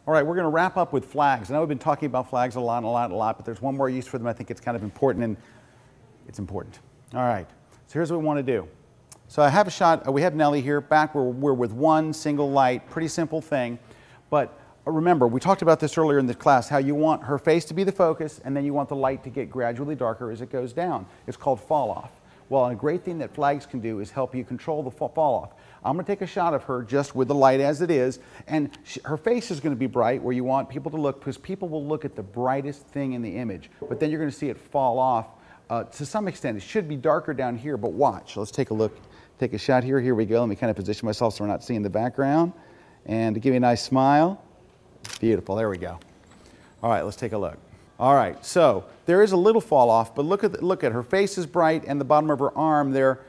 All right, we're going to wrap up with flags. I know we've been talking about flags a lot, but there's one more use for them. I think it's kind of important, and it's important. All right, so here's what we want to do. So I have a shot, we have Nellie here, back where we're with one single light, pretty simple thing. But remember, we talked about this earlier in the class, how you want her face to be the focus, and then you want the light to get gradually darker as it goes down. It's called fall off. Well, a great thing that flags can do is help you control the fall off. I'm going to take a shot of her just with the light as it is, and her face is going to be bright where you want people to look, because people will look at the brightest thing in the image, but then you're going to see it fall off to some extent. It should be darker down here, but watch. Let's take a look, take a shot here. Here we go. Let me kind of position myself so we're not seeing the background, and to give you a nice smile. Beautiful. There we go. All right, let's take a look. All right, so there is a little fall off, but look at her face is bright, and the bottom of her arm, they're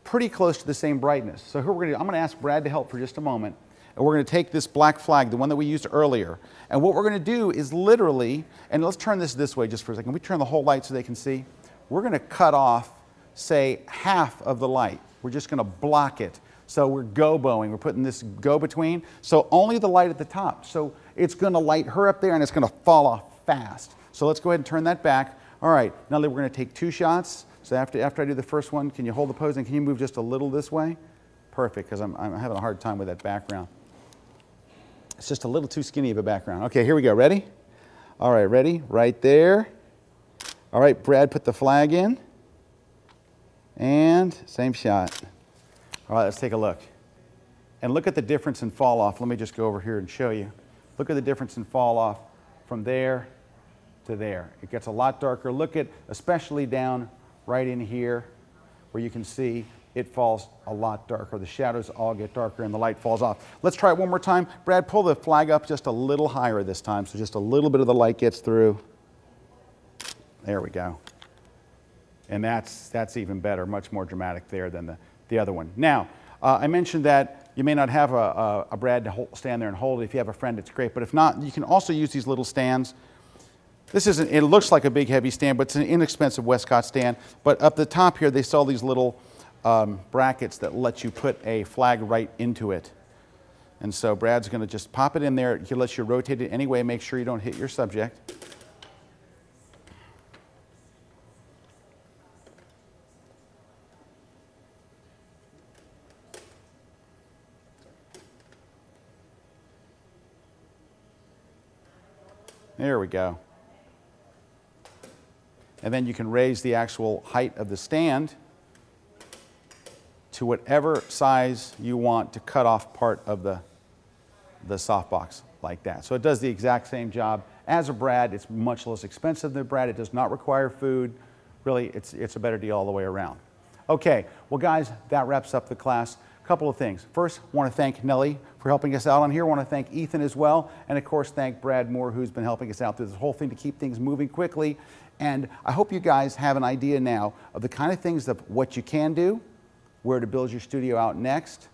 pretty close to the same brightness. So here we're going to, I'm going to ask Brad to help for just a moment, and we're going to take this black flag, the one that we used earlier, and what we're going to do is literally, and let's turn this way just for a second. We turn the whole light so they can see. We're going to cut off, say, half of the light. We're just going to block it. So we're go-boing. We're putting this go-between. So only the light at the top. So it's going to light her up there, and it's going to fall off fast. So let's go ahead and turn that back. All right, now we're going to take 2 shots. So after I do the first one, can you hold the pose and can you move just a little this way? Perfect, because I'm having a hard time with that background. It's just a little too skinny of a background. Okay, here we go. Ready? All right, ready? Right there. All right, Brad, put the flag in. And same shot. All right, let's take a look. And look at the difference in fall off. Let me just go over here and show you. Look at the difference in fall off from there to there. It gets a lot darker. Look at, especially down right in here, where you can see it falls a lot darker. The shadows all get darker and the light falls off. Let's try it one more time. Brad, pull the flag up just a little higher this time, so just a little bit of the light gets through. There we go. And that's even better, much more dramatic there than the other one. Now, I mentioned that you may not have a Brad to stand there and hold it. If you have a friend, it's great. But if not, you can also use these little stands. This isn't, it looks like a big heavy stand, but it's an inexpensive Westcott stand. But up the top here, they sell these little brackets that let you put a flag right into it. And so Brad's going to just pop it in there. He lets you rotate it anyway, make sure you don't hit your subject. There we go. And then you can raise the actual height of the stand to whatever size you want to cut off part of the softbox like that. So it does the exact same job as a Brad. It's much less expensive than a Brad. It does not require food. Really, it's a better deal all the way around. Okay, well guys, that wraps up the class. A couple of things. First, I want to thank Nellie for helping us out on here. I want to thank Ethan as well. And of course, thank Brad Moore, who's been helping us out through this whole thing to keep things moving quickly. And I hope you guys have an idea now of the kind of things of what you can do, where to build your studio out next,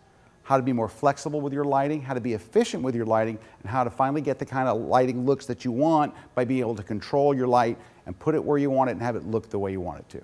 how to be more flexible with your lighting, how to be efficient with your lighting, and how to finally get the kind of lighting looks that you want by being able to control your light and put it where you want it and have it look the way you want it to.